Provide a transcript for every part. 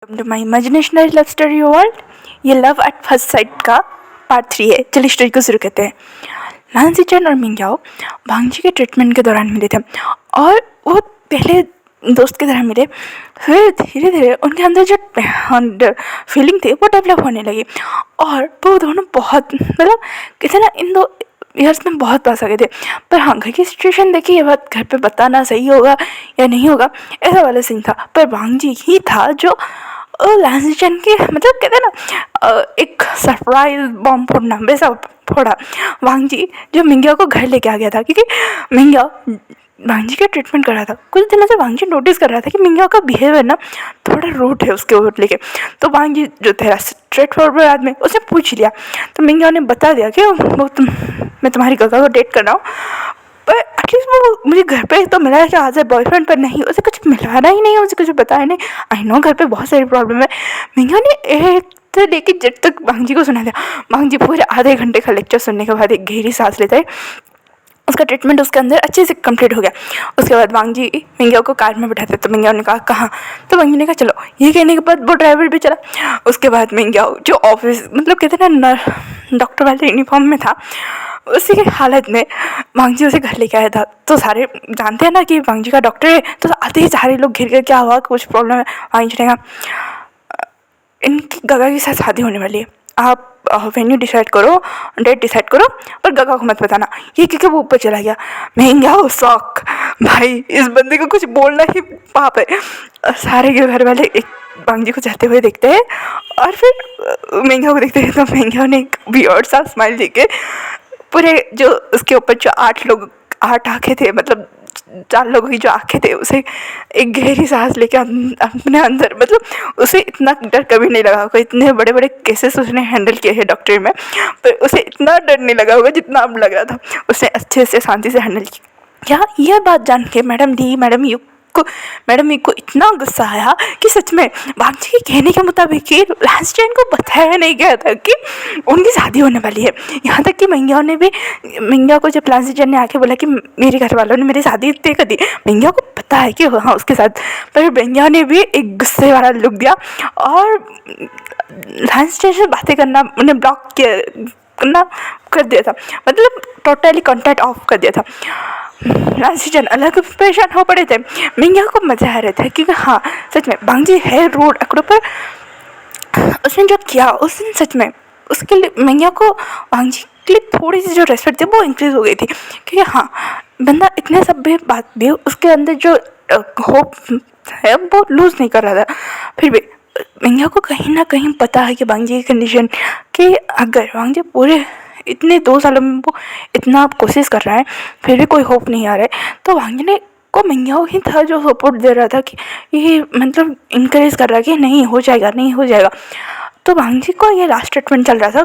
Welcome to my imaginationary love story world. ये love at first sight का part 3 है। चलिए स्टोरी को शुरू करते हैं। लांसी चैन और मिंग्याओ भांगजी के ट्रीटमेंट के दौरान मिले थे और वो पहले दोस्त की तरह मिले। फिर धीरे धीरे उनके अंदर जो फीलिंग थी वो डेवलप होने लगी और वो दोनों बहुत कहते ना इन दो ईयर्स में बहुत पास आ गए थे। पर हाँ, घर की सिचुएशन देखी, ये बात घर पे बताना सही होगा या नहीं होगा, ऐसा वाला सीन था। पर भांगजी ही था जो लांसी चैन के कहते हैं ना एक सरप्राइज बॉम्ब फोड़ना वैसा फोड़ा। वांगजी जो मिंग्या को घर लेके आ गया था, क्योंकि मिंग्या वांगजी का ट्रीटमेंट कर रहा था। कुछ दिनों से वांगजी नोटिस कर रहा था कि मिंग्या का बिहेवियर ना थोड़ा रूड है उसके ऊपर लेके। तो वांगजी जो था स्ट्रेट फॉरवर्ड आदमी, उसने पूछ लिया। तो मिंग्या ने बता दिया कि मैं तुम्हारी गगा को डेट कर रहा हूँ। पर एटलीस्ट वो मुझे घर पे तो मिला है कि आज है बॉयफ्रेंड, पर नहीं, उसे कुछ मिलाना ही नहीं है, उसे कुछ बताया नहीं। आई नो घर पे बहुत सारी प्रॉब्लम है। मिंग्या ने एक तो लेके जब तक वांगजी को सुना दिया, वांगजी पूरे आधे घंटे का लेक्चर सुनने के बाद एक गहरी सांस लेता है। उसका ट्रीटमेंट उसके अंदर अच्छे से कंप्लीट हो गया। उसके बाद वांगजी मिंग्या को कार में बैठाते, तो मिंग्या ने कहा कहाँ, तो वांगजी ने कहा चलो। ये कहने के बाद वो ड्राइवर भी चला। उसके बाद मिंग्या जो ऑफिस कहते हैं ना डॉक्टर वाले यूनिफॉर्म में था, उसी की हालत में वांगजी उसे घर लेके आया था। तो सारे जानते हैं ना कि वांगजी का डॉक्टर है, तो आते ही सारे लोग घिर कर क्या हुआ, कुछ प्रॉब्लम है। वांगजी ने कहा इनकी गगा के साथ शादी होने वाली है, आप वेन्यू डिसाइड करो, डेट डिसाइड करो, पर गगा को मत बताना। ये क्योंकि वो ऊपर चला गया। महंगा हो शौक, भाई इस बंदे को कुछ बोलना ही पाप है। सारे के घर वाले एक वांगजी को जाते हुए देखते हैं और फिर महंगा को देखते हैं। तो महंगा ने एक वियर्ड सा स्माइल देके पूरे जो उसके ऊपर जो 8 आँखें थे, 4 लोगों की जो आँखें थे, उसे एक गहरी सांस लेके अपने अंदर उसे इतना डर कभी नहीं लगा होगा। इतने बड़े बड़े केसेस उसने हैंडल किए हैं डॉक्टरी में, पर उसे इतना डर नहीं लगा होगा जितना अब लग रहा था। उसने अच्छे से शांति से हैंडल किया। यह बात जान के मैडम को इतना गुस्सा आया कि सच में वांगजी के कहने के मुताबिक कि लांसी चैन को बताया नहीं गया था कि उनकी शादी होने वाली है। यहाँ तक कि मिंग्या को जब लांसी चैन ने आके बोला कि मेरे घर वालों ने मेरी शादी तय कर दी, मिंग्या को पता है कि हाँ उसके साथ, पर मिंग्या ने भी एक गुस्से वाला लुक दिया और लांसी चैन से बातें करना उन्हें ब्लॉक करना कर दिया था, टोटली कॉन्टैक्ट ऑफ कर दिया था। लांसी चैन अलग परेशान हो पड़े थे। मिंग्या को मजा आ रहा था क्योंकि हाँ सच में वांगजी है रोड अकड़ो, पर उसने जो किया उस दिन सच में उसके लिए मिंग्या को वांगजी के लिए थोड़ी सी जो रेस्पेक्ट थी वो इंक्रीज हो गई थी। क्योंकि हाँ बंदा इतने सब भी बात भी उसके अंदर जो होप है वो लूज़ नहीं कर रहा था। फिर भी मिंग्या को कहीं ना कहीं पता है कि वांगजी की कंडीशन, कि अगर वांगजी पूरे इतने 2 सालों में वो इतना कोशिश कर रहा है फिर भी कोई होप नहीं आ रहा है, तो वांगजी ने को मिंग्याओ ही था जो सपोर्ट दे रहा था कि ये इनकरेज कर रहा है कि नहीं हो जाएगा, नहीं हो जाएगा। तो वांगजी को ये लास्ट ट्रीटमेंट चल रहा था।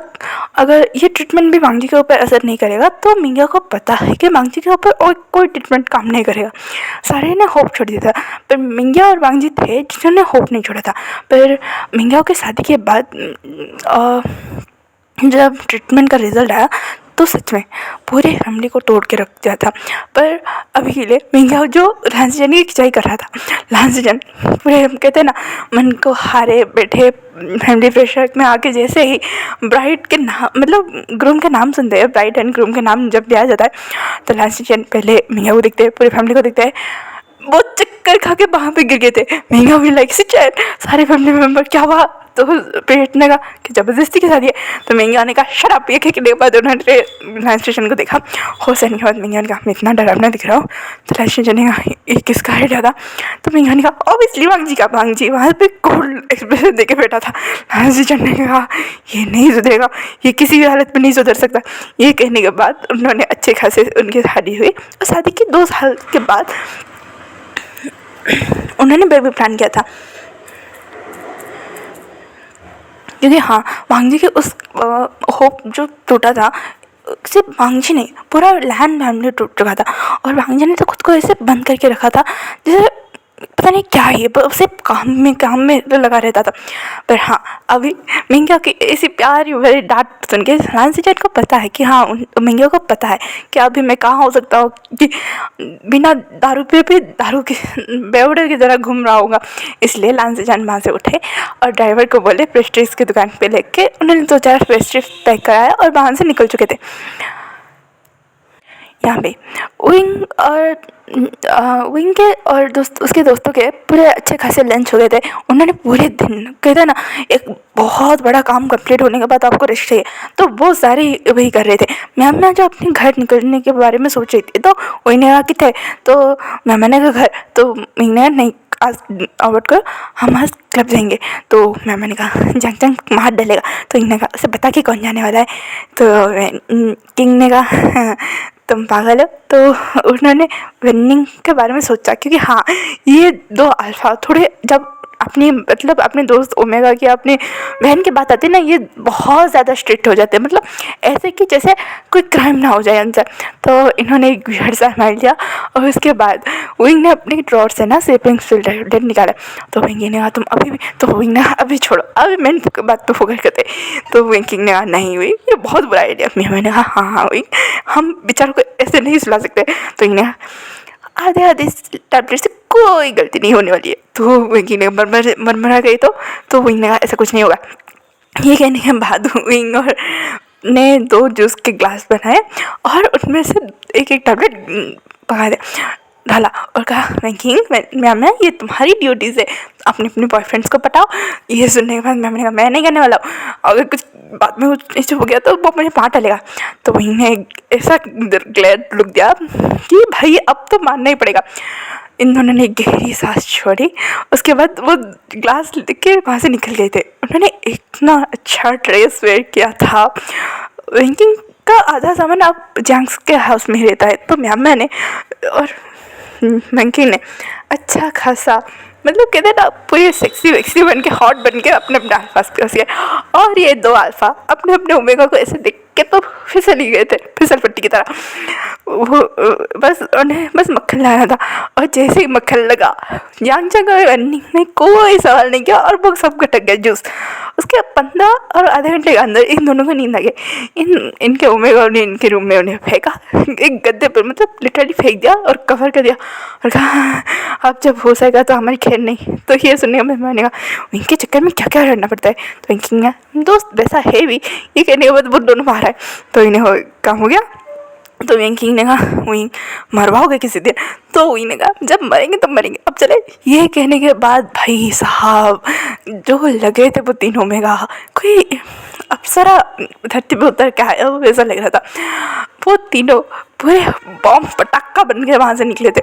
अगर ये ट्रीटमेंट भी वांगजी के ऊपर असर नहीं करेगा तो मिंग्या को पता है कि वांगजी के ऊपर और कोई ट्रीटमेंट काम नहीं करेगा। सारे ने होप छोड़ दिया था, पर मिंग्या और वांगजी थे जिन्होंने होप नहीं छोड़ा था। पर मिंग्याओ की शादी के बाद जब ट्रीटमेंट का रिजल्ट आया तो सच में पूरे फैमिली को तोड़ के रख दिया था। पर अभी के लिए मिंग्या जो लांसी चैन की खिंचाई कर रहा था, लांसी चैन पूरे कहते हैं ना मन को हारे बैठे फैमिली प्रेशर में आके जैसे ही ब्राइड के नाम ग्रूम के नाम सुनते हैं, ब्राइड एंड ग्रूम के नाम जब लिया जाता है तो लांसी चैन पहले मिंग्या को देखते हैं, पूरी फैमिली को देखते हैं। वो चक्कर खा के वहाँ पे गिर गए थे। मिंग्या भी लाइक चैन, सारे फैमिली मेम्बर क्या हुआ, तो पेट ने कहा कि ज़बरदस्ती के साथ ये, तो मिंग्या ने कहा शराब ये के बाद उन्होंने लांसी स्टेशन को देखा। होश आने के बाद मिंग्या ने कहा मैं इतना डरावना दिख रहा हूँ, तो लांसी स्टेशन ने कहा ये किसका आइडिया था, तो मिंग्या ने कहा ऑब्वियसली वांगजी का। वांगजी वहाँ पे कूल एक्सप्रेशन दे के बैठा था। लांसी स्टेशन ने कहा ये नहीं सुधरेगा, ये किसी भी हालत में नहीं सुधर सकता। ये कहने के बाद उन्होंने अच्छे खासे उनकी शादी हुई और शादी के 2 साल के बाद उन्होंने बेबी प्लान किया था। क्योंकि हाँ वांगजी के उस होप जो टूटा था, सिर्फ वांगजी नहीं पूरा लैंड फैमिली टूट चुका था और वांगजी ने तो खुद को ऐसे बंद करके रखा था जैसे पता नहीं क्या ये सिर्फ काम में लगा रहता था। पर हाँ, अभी मिंगा की ऐसी प्यारी भरी डांट सुन के लांसी जैन को पता है कि हाँ, मिंगा को पता है कि अभी मैं कहाँ हो सकता हूँ कि बिना दारू पे भी दारू के बेवड़े की तरह घूम रहा होगा। इसलिए लांसी जैन वहाँ से उठे और ड्राइवर को बोले पेस्ट्रीज की दुकान पे लेके, उन्होंने 2-4 पेस्ट्रीज पैक कराया और वहाँ से निकल चुके थे। यहाँ पे विंग के और उसके दोस्तों के पूरे अच्छे खासे लंच हो गए थे। उन्होंने पूरे दिन, कहते ना, एक बहुत बड़ा काम कंप्लीट होने के बाद आपको रेस्ट चाहिए, तो वो सारे वही कर रहे थे। मैम ना जो अपने घर निकलने के बारे में सोच रही थी, तो वही ने कहा कि थे, तो मैम ने कहा घर, तो विंग ने नहीं, आज अवॉइड करो, हम आज क्लब जाएंगे। तो मैम ने कहा जंग जंग मार डालेगा। तो इन्होंने कहा उसे बता के कौन जाने वाला है। तो किंग ने कहा तुम पागल हो। तो उन्होंने विनिंग के बारे में सोचा, क्योंकि हाँ, ये 2 अल्फा थोड़े, जब अपनी मतलब अपने दोस्त ओमेगा की अपनी बहन की बात आती है ना, ये बहुत ज़्यादा स्ट्रिक्ट हो जाते हैं, मतलब ऐसे कि जैसे कोई क्राइम ना हो जाए उनसे। तो इन्होंने एक वियर्ड सा मार लिया और उसके बाद विंग ने अपनी ड्रॉर से ना सेपिंग सिलेंडर निकाला। तो विंगी ने कहा तुम अभी भी, तो विंग ने कहा अभी छोड़ो, अभी मेन बात पे फोकस करते। तो विंकिंग ने कहा नहीं विंग, ये बहुत बुरा आइडिया। मैंने कहा हाँ हाँ विंग, हम बेचारों को ऐसे नहीं सुला सकते। तो इन्हें आधे आधे टैबलेट से कोई गलती नहीं होने वाली है। तो विंकी ने मरमरा गई। तो विंग ने कहा ऐसा कुछ नहीं होगा। ये कहने के बाद विंग और ने 2 जूस के ग्लास बनाए और उनमें से एक एक टैबलेट पका दिया, डाला और कहा विंकिंग, मैम है ये तुम्हारी ड्यूटीज़ है, अपने अपने बॉयफ्रेंड्स को पटाओ। ये सुनने के बाद मैम ने कहा मैं नहीं करने वाला हूँ, अगर कुछ बाद में कुछ ऐसे हो गया तो वो मुझे पाँव डालेगा। तो वहीं ने ऐसा ग्लैड लुक दिया कि भाई अब तो मानना ही पड़ेगा। इन दोनों ने गहरी सांस छोड़ी, उसके बाद वो ग्लास लेके वहाँ से निकल गए थे। उन्होंने इतना अच्छा ड्रेस वेयर किया था। विंकिंग का आधा सामान अब जैंक्स के हाउस में ही रहता है। तो मैम ने और विंकिंग ने अच्छा खासा, मतलब कहते ना, पूरे सेक्सी वेक्सी बन के, हॉट बन के अपने अपने आसपास पहुँच गए। और ये 2 अल्फा अपने अपने ओमेगा को ऐसे देख के तो फिसल ही गए थे, फिसल पट्टी की तरह। वो बस उन्हें बस मक्खन लाना था, और जैसे ही मक्खन लगा यांगचंग और रनिंग ने कोई सवाल नहीं किया और वो सब घटक गया जूस। उसके 15 और आधे घंटे के अंदर इन दोनों को नींद आ गई। इनके ओमेगा ने इनके रूम में उन्हें फेंका एक गद्दे पर, मतलब लिटरली फेंक दिया और कवर कर दिया और कहा अब जब हो सकेगा तो हमारी खैर नहीं। तो ये सुनने का मैंने कहा इनके चक्कर में क्या क्या करना पड़ता है। तो इनकी दोस्त वैसा है भी, ये कहने के बाद वो दोनों बाहर आए। तो इन्हें काम हो गया। तो विंकिंग ने कहा विंग मरवाओगे किसी दिन। तो विंग ने कहा जब मरेंगे तब मरेंगे, अब चले। ये कहने के बाद भाई साहब जो लगे थे वो तीनों में कहा कोई अप्सरा धरती पे उतर के आया हो वैसा लग रहा था। वो तीनों पूरे बॉम्ब पटाखा बन के वहाँ से निकले थे।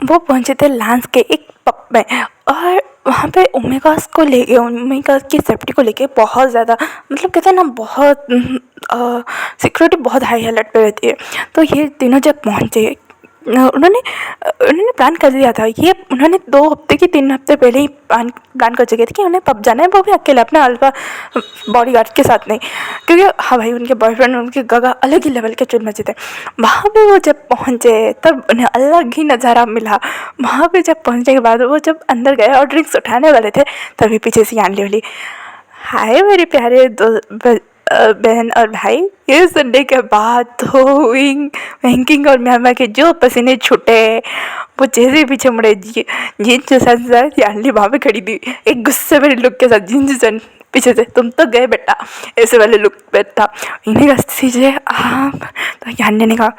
वो पहुँचे थे लांस के एक पब में, और वहाँ पे ओमेगास को लेके, ओमेगास की सेफ्टी को लेके बहुत ज़्यादा, मतलब कहते हैं ना, बहुत सिक्योरिटी बहुत हाई अलर्ट पे रहती है। तो ये तीनों जब पहुँचे, उन्होंने प्लान कर दिया था। ये उन्होंने 2 हफ्ते की 3 हफ्ते पहले ही प्लान कर चुके थे कि उन्हें पब जाना है, वो भी अकेले अपने अल्फा बॉडीगार्ड के साथ नहीं, क्योंकि हाँ भाई उनके बॉयफ्रेंड उनके गगा अलग ही लेवल के चुल मचे थे। वहाँ पे वो जब पहुँचे तब उन्हें अलग ही नज़ारा मिला। वहाँ पे जब पहुँचने के बाद वो जब अंदर गए और ड्रिंक्स उठाने वाले थे, तभी पीछे से यान बोली हाय मेरे प्यारे बहन और भाई। ये सुनने के बाद तो विंकिंग और मैमा के जो पसीने छूटे, वो जैसे पीछे मुड़े जींस साथ यानली वहाँ पे खड़ी थी एक गुस्से भरे लुक के साथ। जींस पीछे से तुम तो गए बेटा, ऐसे वाले लुक पे था। इन्हें सीजे आप। तो यान्ने ने कहा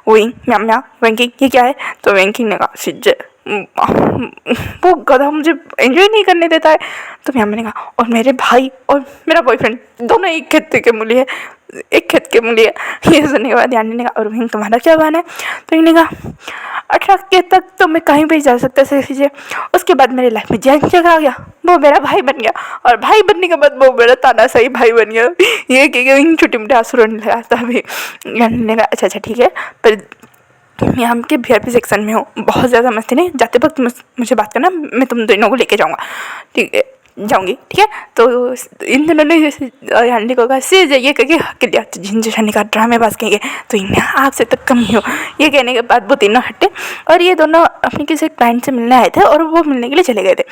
विंग म्या विंकिंग ये क्या है। तो विंकिंग ने कहा सीजे वो गधा मुझे एंजॉय नहीं करने देता है। तो मैम ने कहा और मेरे भाई और मेरा बॉयफ्रेंड दोनों एक खेत के मूली है, एक खेत के मूली है। ये सुनने के बाद यानी ने कहा और विंग तुम्हारा क्या बहाना है। तो इन्हें कहा 18 के तक तो मैं कहीं भी जा सकता है, उसके बाद मेरी लाइफ में जैन जगह आ गया, वो मेरा भाई बन गया, और भाई बनने के बाद वो मेरा ताना सही भाई बन गया। ये कि छोटी मोटी आंसू रोने लगा। तभी यानी ने कहा अच्छा ठीक है, पर मैं आपके VIP सेक्शन में हूँ, बहुत ज़्यादा मस्ती नहीं, जाते वक्त मुझे बात करना, मैं तुम दोनों को लेके जाऊँगा, ठीक है। जाऊँगी, ठीक है। तो इन दोनों ने यान्नी को कहा से जाइए करके हक लिया। तो जिंजू का ड्रामेबाज कहेंगे तो इन आपसे तो कम ही हो। ये कहने के बाद वो तीनों हटे और ये दोनों अपने किसी क्लाइंट से मिलने आए थे और वो मिलने के लिए चले गए थे।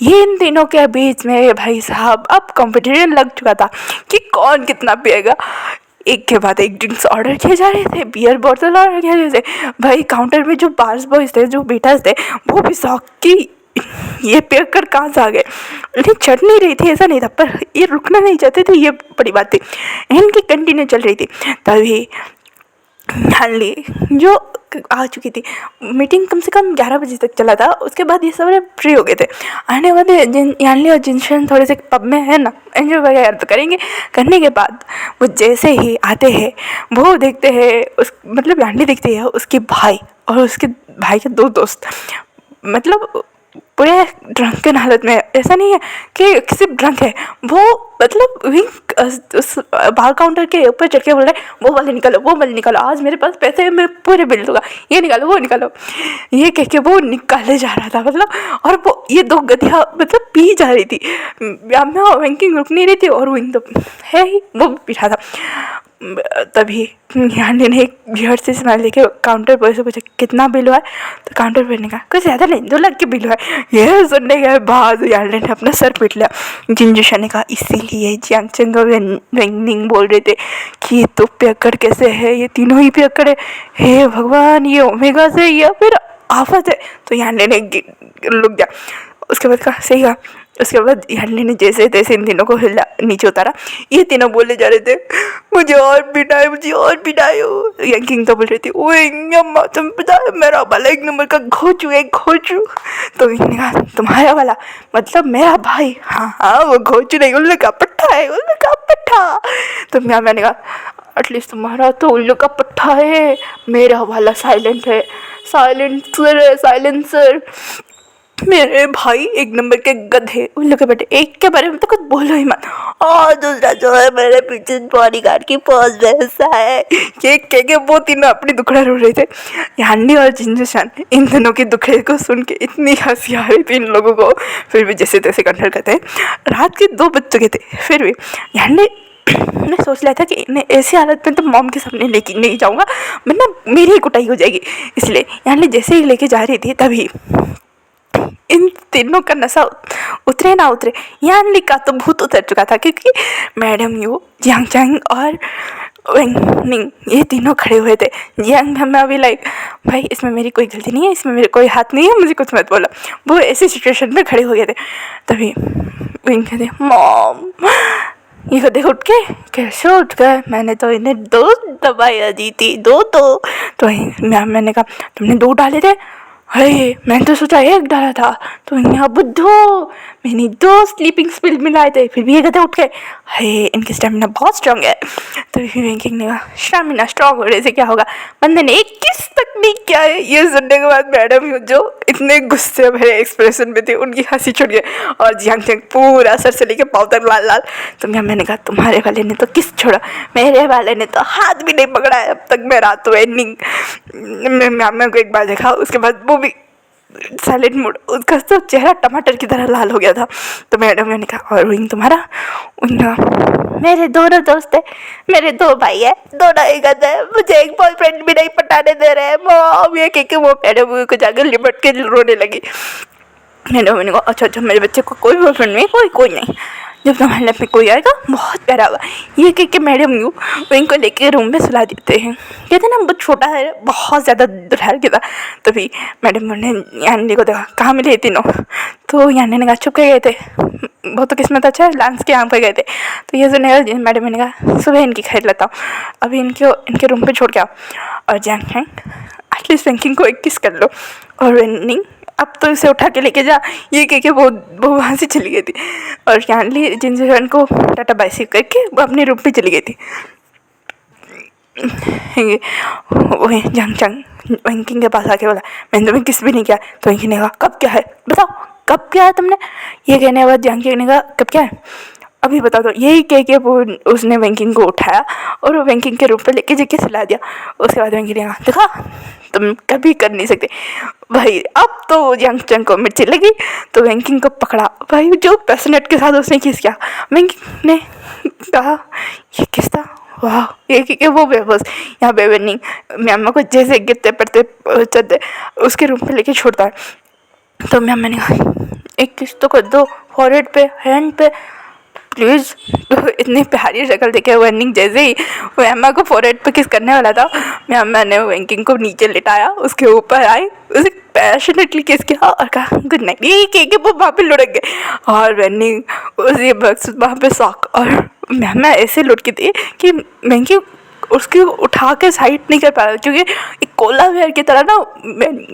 ये इन तीनों के बीच में भाई साहब अब कंपटीशन लग चुका था कि कौन कितना पिएगा। एक के बाद एक ड्रिंक्स ऑर्डर किए जा रहे थे, बियर बोतल ऑर्डर किए जा रहे थे। भाई काउंटर में जो बार्स बॉयज थे, जो बेटास थे, वो भी शौक की ये पियर कर कहाँ से आ गए। इन्हें चढ़ नहीं रही थी, ऐसा नहीं था, पर ये रुकना नहीं चाहते थे, ये बड़ी बात थी। इनकी कंटिन्यू चल रही थी। तभी हाली जो आ चुकी थी, मीटिंग कम से कम 11 बजे तक चला था। उसके बाद ये सब फ्री हो गए थे। आने वाले यानली और जिनशन थोड़े से पब में है ना एंजॉय वगैरह तो करेंगे। करने के बाद वो जैसे ही आते हैं वो देखते हैं उस मतलब यानली देखती है उसके भाई और उसके भाई के 2 दोस्त मतलब पूरे ड्रंकन हालत में। ऐसा नहीं है कि सिर्फ ड्रंक है, वो मतलब उस बार काउंटर के ऊपर चढ़ के बोल रहे वो वाले निकालो, वो वाले निकालो, आज मेरे पास पैसे मैं पूरे बिल दूंगा, ये निकालो वो निकालो। ये कह के वो निकाले जा रहा था मतलब। और वो ये 2 गधिया मतलब पी जा रही थी, बैंकिंग रुक नहीं रही थी और वो तो है ही वो पी रहा था। तभी यानी ने एक बियर से स्माइल देखे काउंटर पर से पूछा कितना बिल हुआ है। तो काउंटर पर ने कहा कुछ ज़्यादा नहीं, 2 लाख के बिल हुआ है। ये सुनने के बाद यानी ने अपना सर पीट लिया। जिंजूशा ने कहा इसीलिए जियांगचंग और वेंगनिंग बोल रहे थे कि ये तो पियक्कड़ कैसे है, ये तीनों ही पियक्कड़ है, हे भगवान ये ओमेगा से या फिर आफत है। तो यानी ने रुक गया। उसके बाद कहा सही कहा। उसके बाद यानी ने जैसे तैसे इन तीनों को हिला नीचे उतारा। ये तीनों बोले जा रहे थे मुझे और पिटाए, मुझे और पिटाए। यंकिंग तो बोल रही थी ओए अम्मा तुम पिता मेरा वाला 1 नंबर का घोचू। तो इन्होंने कहा तुम्हारा वाला मतलब मेरा भाई? हाँ वो घोचू नहीं, उल्लू का पट्टा है, उल्लू का पट्टा। तो मैंने कहा एटलीस्ट तुम्हारा तो उल्लू का पट्टा है, मेरा वाला साइलेंट है, साइलेंसर। मेरे भाई 1 नंबर के गधे उल्लू के बेटे, एक के बारे में तो कुछ बोलो ही मत। और दूसरा जो है मेरे पीछे बॉडीगार्ड की पोज वैसा है। ये कह के वो तीनों अपनी दुखड़ा रो रहे थे। यानी और जिंजूशान इन दोनों के दुखड़े को सुन के इतनी हंसी आ रही थी इन लोगों को। फिर भी जैसे तैसे कंट्रोल करते हैं। रात के 2 बज चुके थे फिर भी यानी मैंने सोच लिया था कि इन्हें ऐसी हालत में तो मॉम के सामने लेके नहीं जाऊँगा वरना मेरी ही कुटाई हो जाएगी। इसलिए यानी जैसे ही लेके जा रही थी तभी इन तीनों का नशा उतरे ना उतरे यानी का तो भूत उतर चुका था, क्योंकि मैडम यू जियांगचंग और वेंगनिंग ये तीनों खड़े हुए थे। जियांग मैं अभी लाइक भाई इसमें मेरी कोई गलती नहीं है, इसमें मेरे कोई हाथ नहीं है, मुझे कुछ मत बोला। वो ऐसी सिचुएशन में खड़े हो गए थे। तभी वेंग कहते मॉम ये कहते उठ के कैसे उठ गए, मैंने तो इन्हें 2 दवाइयाँ दी थी, 2 तो मैंने कहा तुमने 2 डाले थे? अरे मैंने तो सोचा 1 डाला था। तो यहाँ बुद्धू मैंने 2 स्लीपिंग स्पिल मिलाए थे, फिर भी ये कहते उठ गए। हे इनकी स्टेमिना बहुत स्ट्रांग है। तो फिर वेंकिंग ने कहा स्टेमिना स्ट्रांग होने से क्या होगा, बंदे ने 21 तक नहीं किया है। ये सुनने के बाद मैडम जो इतने गुस्से भरे एक्सप्रेशन में थे उनकी हंसी छूट गई और जियांगचंग पूरा सर से लेके पाँव तक लाल लाल। तो मैंने कहा तुम्हारे वाले ने तो किस छोड़ा, मेरे वाले ने तो हाथ भी नहीं पकड़ा है अब तक। मैं रात तो एंडिंग मैं को एक बार देखा, उसके बाद वो भी साइलेंट मूड, उसका तो चेहरा टमाटर की तरह लाल हो गया था। तो मैडम ने कहा और विंग तुम्हारा? उनका मेरे दोनों दोस्त है, मेरे 2 भाई है, दोनों एक है, मुझे एक बॉयफ्रेंड भी नहीं पटाने दे रहे हैं मॉम। ये कह के वो मैडम को जाकर लिपट के रोने लगी। मैंने कहा अच्छा मेरे बच्चे को कोई बॉयफ्रेंड नहीं, कोई नहीं, जब तुम्हारे लाइफ में कोई आएगा बहुत प्यारा होगा। ये कह के मैडम यू इनको लेके रूम में सुला देते हैं। कहते ना बहुत छोटा है, बहुत ज़्यादा दुल्हर के था। तभी मैडम ने यानी को देखा कहाँ मिले तीनों। तो यानी ने कहा छुप के गए थे, बहुत तो किस्मत अच्छा है लांस के यहाँ पर गए थे। तो ये सुने मैडम ने कहा सुबह इनकी खरीद लेता हूँ, अभी इनके रूम पर छोड़ के आओ। और जियांगचंग एटलीस्ट वेंकिंग को एक किस कर लो। और वेंकिंग अब तो इसे उठा के लेके जा, ये कह के वो वहाँ से चली गई थी। और यानी जिनसे को टाटा बाय से करके वो अपने रूम पे चली गई थी। वही जियांगचंग वेंकिंग के पास आके बोला मैंने तुम्हें किस भी नहीं किया। तो वेंकिंग ने कहा कब क्या है बताओ, कब क्या है तुमने? ये कहने के बाद जियांगचंग ने कहा कब क्या है? अभी बता दो। यही कह के वो उसने वेंकिंग को उठाया और वो वेंकिंग के रूम पे लेके जाके सुला दिया। उसके बाद वेंकिंग ने कहा देखा तुम कभी कर नहीं सकते भाई। अब तो यंग चंग को मिर्ची लगी तो वेंकिंग को पकड़ा भाई, जो पैशनेट के साथ उसने किस किया। वेंकिंग ने कहा ये किस था, वाह ये कि वो बेबस यहाँ पे वेनिंग म्यामा को जैसे गिरते पड़ते चलते उसके रूम पे लेके छोड़ता है। तो म्यामा ने कहा एक किस तो कर दो फॉरहेड पे, हैंड पे प्लीज़। तो इतनी प्यारी शक्ल देखे वेनिंग जैसे ही म्यामा को फॉरहेड पे किस करने वाला था, म्यामा ने वेंकिंग को नीचे लिटाया, उसके ऊपर आई, उसे पैशनेटली किस किया और कहा गुड नाइट। ये कह के वो वहाँ पे लुढ़क गए और वेनिंग उसी वक्त वहाँ पे शॉक। और म्यामा ऐसे लुढ़की थी कि वेंकिंग उसकी उठा के साइड नहीं कर पा रहा क्योंकि एक कोला बेर की तरह ना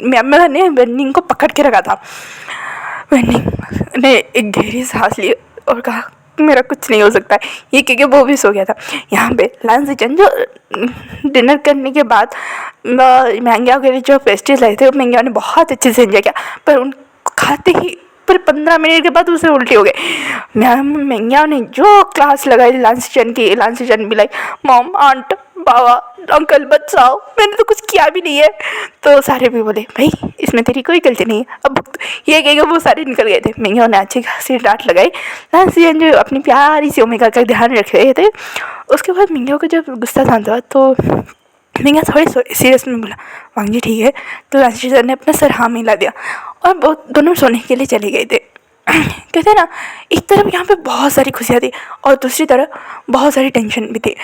म्यामा ने वेनिंग को पकड़ के रखा था। वेनिंग ने एक गहरी सांस ली और कहा मेरा कुछ नहीं हो सकता है, ये क्योंकि वो भी सो गया था। यहाँ पे लांस चंद जो डिनर करने के बाद महंगिया के लिए जो पेस्ट्रीज लाए थे वो महंगिया ने बहुत अच्छे से एंजॉय किया, पर उन खाते ही पर 15 मिनट के बाद उसे उल्टी हो गई। महंगिया ने जो क्लास लगाई लांस चंद की, लांस चंद भी लाइक मॉम आंट बाबा अंकल बचाओ, मैंने तो कुछ किया भी नहीं है। तो सारे भी बोले भाई इसमें तेरी कोई गलती नहीं है, अब ये कहेगा वो सारे निकल गए थे। महंगिया ने अच्छी खासी डांट लगाई। लांस चंद जो अपनी प्यारी सी ओमेगा का ध्यान रख रहे थे। उसके बाद महंगिया को जब गुस्सा शांत हुआ तो महंगिया थोड़ी सीरियस में बोला वांग जी ठीक है। तो लांस चंद ने अपना सर हाँ मिला दिया और वो दोनों सोने के लिए चले गए थे। कहते ना एक तरफ यहाँ पे बहुत सारी खुशियाँ थी और दूसरी तरफ बहुत सारी टेंशन भी थी।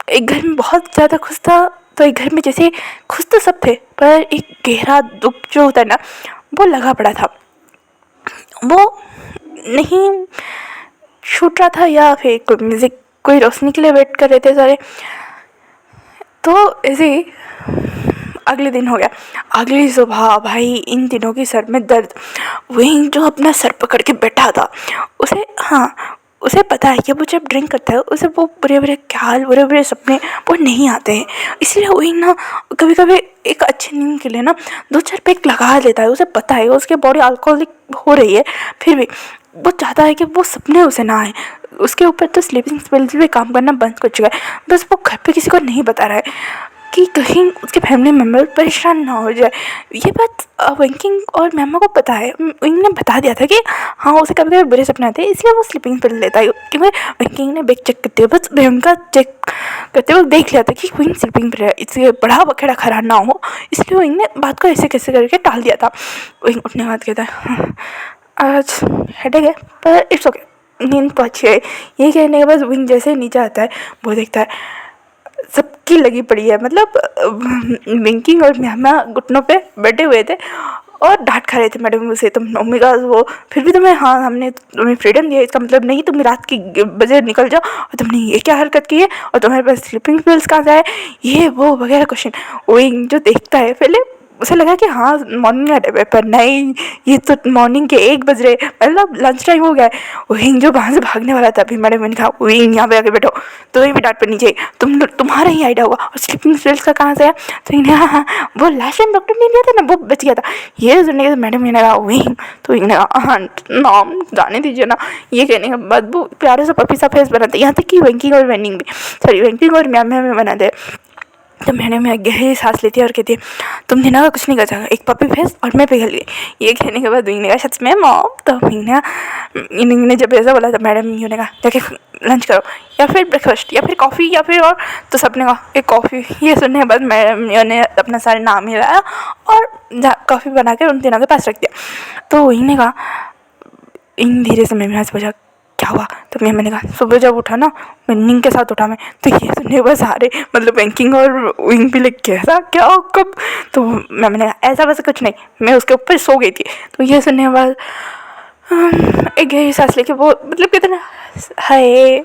एक घर में बहुत ज़्यादा खुश था तो एक घर में जैसे खुश तो सब थे पर एक गहरा दुख जो होता है ना वो लगा पड़ा था, वो नहीं छूट रहा था या फिर कोई म्यूज़िक कोई रोशनी के लिए वेट कर रहे थे सारे। तो ऐसे ही अगले दिन हो गया। अगली सुबह भाई इन दिनों की सर में दर्द, वही जो अपना सर पकड़ के बैठा था उसे, हाँ उसे पता है कि वो जब ड्रिंक करता है उसे वो बुरे बुरे ख्याल बुरे बुरे सपने वो नहीं आते हैं, इसलिए वही ना कभी कभी एक अच्छी नींद के लिए ना 2-4 पैक लगा लेता है। उसे पता है उसके बॉडी अल्कोहलिक हो रही है फिर भी वो चाहता है कि वो सपने उसे ना आए। उसके ऊपर तो स्लीपिंग स्पेल्स भी काम करना बंद कर चुका है, बस वो घर पे किसी को नहीं बता रहा है कि कहीं उसके फैमिली मेम्बर परेशान ना हो जाए। ये बात वेंकिंग और मैमा को पता है। विंग ने बता दिया था कि हाँ उसे कभी कभी बुरे सपने आते हैं इसलिए वो स्लीपिंग पिल लेता है, क्योंकि वेंकिंग ने बैग चेक करते हुए बस उनका चेक करते हुए देख लिया था कि विंग स्लीपिंग पिल है, इससे बड़ा बखेड़ा खड़ा ना हो, इसलिए विंग ने बात को ऐसे कैसे करके टाल दिया था। विंग उठने के बाद कहता है आज हेडेक है पर इट्स ओके, नींद पहुँची है। ये कहने के बाद विंग जैसे नीचे आता है वो देखता है सबकी लगी पड़ी है, मतलब विंकिंग और म्यामा घुटनों पे बैठे हुए थे और डांट खा रहे थे मैडम उसे, तुम ओमेगा वो फिर भी तुम्हें, हाँ हमने तुम्हें फ्रीडम दिया इसका मतलब नहीं तुम रात की बजे निकल जाओ और तुमने ये क्या हरकत की है और तुम्हारे पास स्लीपिंग पिल्स कहाँ से आए, ये वो वगैरह क्वेश्चन। वो जो देखता है पहले उसे लगा कि हाँ मॉर्निंग है पर नहीं, ये तो मॉर्निंग के 1 बज रहे, मतलब लंच टाइम हो गया है। विंग जो वहाँ से भागने वाला था, अभी मैडम ने कहा विंग यहाँ पे आके बैठो, तो भी डांट पड़नी चाहिए, तुम्हारा ही आइडिया होगा और स्लीपिंग पिल्स का कहाँ से आया। तो इन्हें हाँ वो लास्ट टाइम डॉक्टर ने दिया था ना वो बच गया था। ये सुनने के मैडम ने कहा विंग, तो विंग ने कहा हाँ नाम जाने दीजिए ना। ये कहने के बाद वो प्यारे सा पपी सा फेस बनाते, यहाँ तक कि वेंकिंग और वेनिंग भी, सॉरी वेंकिंग और म्याम में बनाते। तो मैंने गहरी सांस लेती है और कहती है तुम दिना का कुछ नहीं कर सकता, एक पपी फेस और मैं पिघल गई। ये कहने के बाद विंग ने कहा सच में मॉम। तो विंग ने जब ऐसा बोला तो मैडम ने कहा जाके लंच करो या फिर ब्रेकफास्ट या फिर कॉफ़ी या फिर और, तो सबने कहा एक कॉफ़ी। ये सुनने के बाद मैडम ने अपना सारे नाम हिलाया और कॉफ़ी बना के उन तीनों के पास रख दिया। तो विंग ने कहा, इन धीरे से मैम से पूछा क्या हुआ, तो मैंने कहा सुबह जब उठा ना विंग के साथ उठा मैं। तो ये सुनने बस सारे मतलब बैंकिंग और विंग भी लाइक कैसा क्या कब, तो मैंने कहा ऐसा वैसा कुछ नहीं, मैं उसके ऊपर सो गई थी। तो ये सुनने के बाद एक गहरी सांस लेके वो मतलब कहते ना हाय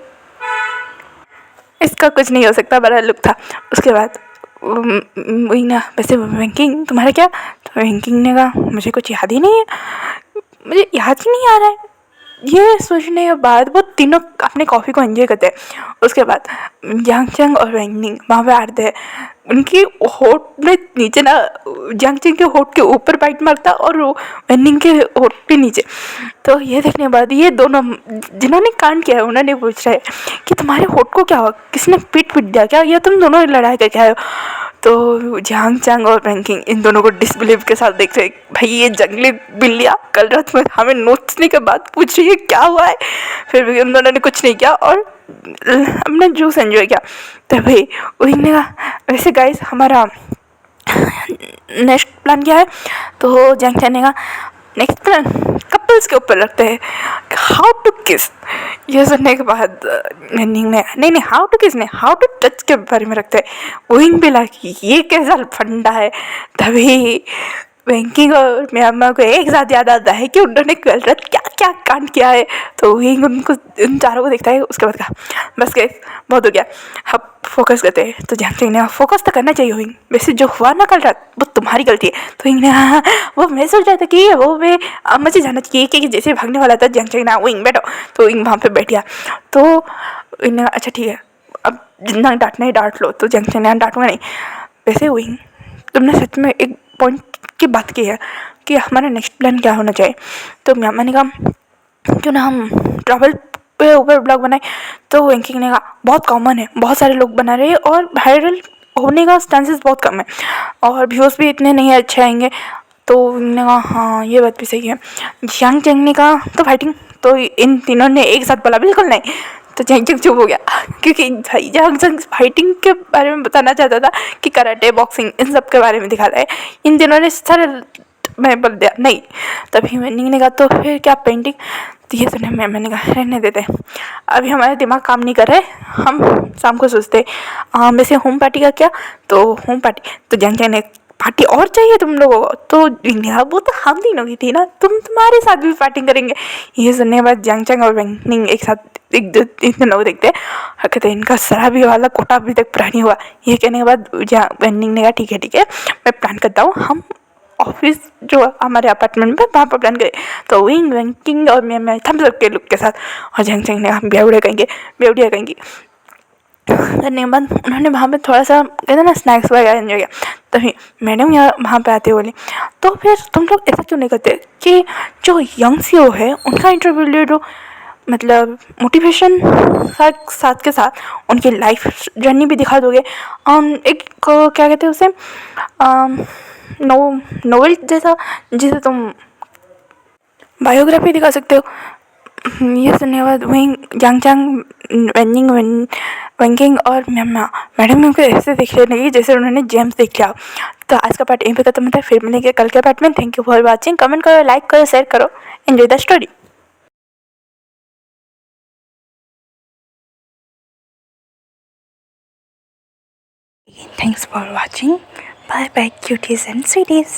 इसका कुछ नहीं हो सकता बड़ा लुक था। उसके बाद विंग ने वैसे बैंकिंग तुम्हारा क्या, तो बैंकिंग ने कहा मुझे कुछ याद ही नहीं है, मुझे याद ही नहीं आ रहा है। ये सोचने के बाद वो तीनों अपने कॉफ़ी को एंजॉय करते हैं। उसके बाद यांग चंग और वेंगिंग वहाँ पे आते हैं। उनकी होठ में नीचे ना जंग चंग के होठ के ऊपर बाइट मारता और वेनिंग के होठ के नीचे। तो ये देखने के बाद ये दोनों जिन्होंने कांड किया है उन्होंने पूछ रहे कि तुम्हारे होठ को क्या हुआ, किसने पीट दिया क्या, या तुम दोनों लड़ाई करके आए हो। तो झांग चांग और बैंकिंग इन दोनों को डिसबिलीव के साथ देख रहे, भाई ये जंगली बिल्लियाँ कल रात में हमें नोचने के बाद पूछ रही है क्या हुआ है। फिर भी उन दोनों ने कुछ नहीं किया और हमने जूस एंजॉय किया। तो भाई उन्होंने कहा वैसे गाइस हमारा नेक्स्ट प्लान क्या है। तो जंग चांग ने कहा नेक्स्ट प्लान कपल्स के ऊपर रखते हैं, हाउ टू किस। ये सुनने के बाद नहीं नहीं हाउ टू किस नहीं, हाउ टू टच के बारे में रखते हैं। वही भी लाइक ये कैसा फंडा है। तभी बैंकिंग और म्यांमार को एक साथ याद आता है कि उन्होंने कल रात क्या क्या कांड किया है। तो वही उनको उन चारों को देखता है। उसके बाद कहा बस गए बहुत हो गया, अब फोकस करते हैं। तो जानते ने फोकस तो करना चाहिए हुई, वैसे जो हुआ ना कल रात वो तुम्हारी गलती है। तो इन्हें हाँ वो मैं सोच रहा था कि वो वे मुझे जाना चाहिए कि जैसे भागने वाला था जंग ना विंग बैठो। तो विंग वहाँ पे बैठ गया। तो इन्हें अच्छा ठीक है अब जितना डांटना ही डांट लो। तो जंग ने डांटूंगा नहीं। वैसे विंग तुमने सच में एक पॉइंट की बात की है कि हमारा नेक्स्ट प्लान क्या होना चाहिए। तो मैंने कहा क्यों ना हम ट्रैवल पे ऊपर ब्लॉग बनाए। तो रैंकिंग ने कहा बहुत कॉमन है, बहुत सारे लोग बना रहे हैं और वायरल होने का चांसेस बहुत कम है और व्यूज़ भी इतने नहीं अच्छे आएंगे। तो इन्होंने कहा हाँ ये बात भी सही है। यांग चेंग ने कहा तो फाइटिंग। तो इन तीनों ने एक साथ बोला बिल्कुल नहीं। तो जंग चंग चुप हो गया क्योंकि भाई जंग चंग फाइटिंग के बारे में बताना चाहता था कि कराटे बॉक्सिंग इन सब के बारे में दिखाता है। इन तीनों ने सारे मैं बोल दिया नहीं। तभी मैंने ने कहा तो फिर क्या पेंटिंग। तो ये सुने मैंने कहा रहने देते, अभी हमारे दिमाग काम नहीं कर रहे, हम शाम को सोचते वैसे होम पार्टी का क्या। तो होम पार्टी तो जंग ने पार्टी और चाहिए तुम लोगों को। तो इंडिया वो तो हम तीनों की थी ना, तुम्हारे साथ भी पार्टी करेंगे। ये सुनने के बाद जंग चंग और बैंकिंग एक साथ एक इन लोग देखते हैं कहते इनका शराबी वाला कोटा अभी तक पूरा नहीं हुआ। ये कहने के बाद बैंकिंग ने कहा ठीक है मैं प्लान करता हूँ, हम ऑफिस जो हमारे अपार्टमेंट में वहाँ पर प्लान गए। तो विंग बैंकिंग और मैं थम्स अप के लुक के साथ और जंग चंग ने हम बेवड़े कहेंगे बेवड़िया कहेंगे करने के बाद उन्होंने वहाँ पे थोड़ा सा कहते ना स्नैक्स वगैरह एंजॉय किया। तभी मैडम यहाँ वहाँ पे आते बोली तो फिर तुम लोग ऐसा क्यों नहीं करते कि जो यंग CEO है उनका इंटरव्यू ले लो, मतलब मोटिवेशन साथ के साथ उनकी लाइफ जर्नी भी दिखा दोगे। एक क्या कहते हैं उसे नोवेल जैसा जिसे तुम बायोग्राफी दिखा सकते हो। ये सुनने के बाद वहीं यांग चांग वेनिंग वेंकिंग और मैडम को ऐसे देख लगी जैसे उन्होंने जेम्स देख लिया। तो आज का पार्ट यहीं पे खत्म होता है, फिर मिलेंगे कल के पार्ट में। Thank you for watching, comment करो, लाइक करो, शेयर करो, enjoy the story. Thanks for watching. Bye bye cuties and sweeties.